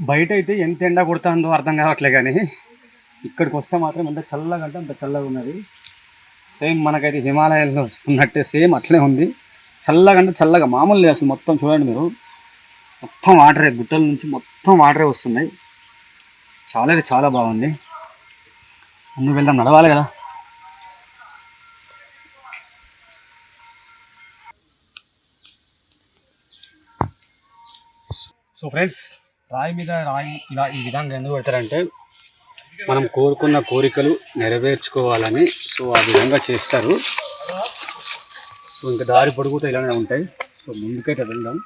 బయట అయితే ఎంత ఎండ కొడుతుందో అర్థం కావట్లే, కానీ ఇక్కడికి వస్తే మాత్రం ఎంత చల్లగా అంటే అంత చల్లగా ఉన్నది. సేమ్ మనకైతే హిమాలయాల్లో ఉన్నట్టే సేమ్ అట్లే ఉంది. చల్లగా అంటే చల్లగా మామూలు లేదు అసలు. మొత్తం చూడండి మీరు, మొత్తం వాటరే, గుట్టల నుంచి మొత్తం వాటరే వస్తున్నాయి. చాలా బాగుంది. ముందుకు వెళ్దాం, నడవాలి కదా. సో ఫ్రెండ్స్, రాయి మీద రాయి ఇలా ఈ విధంగా ఎందుకు పెడతారంటే మనం కోరుకున్న కోరికలు నెరవేర్చుకోవాలని. సో ఆ విధంగా చేస్తారు. సో ఇంకా దారి పొడుగుతో ఇలానే ఉంటాయి. సో ముందుకైతే వెళ్దాం.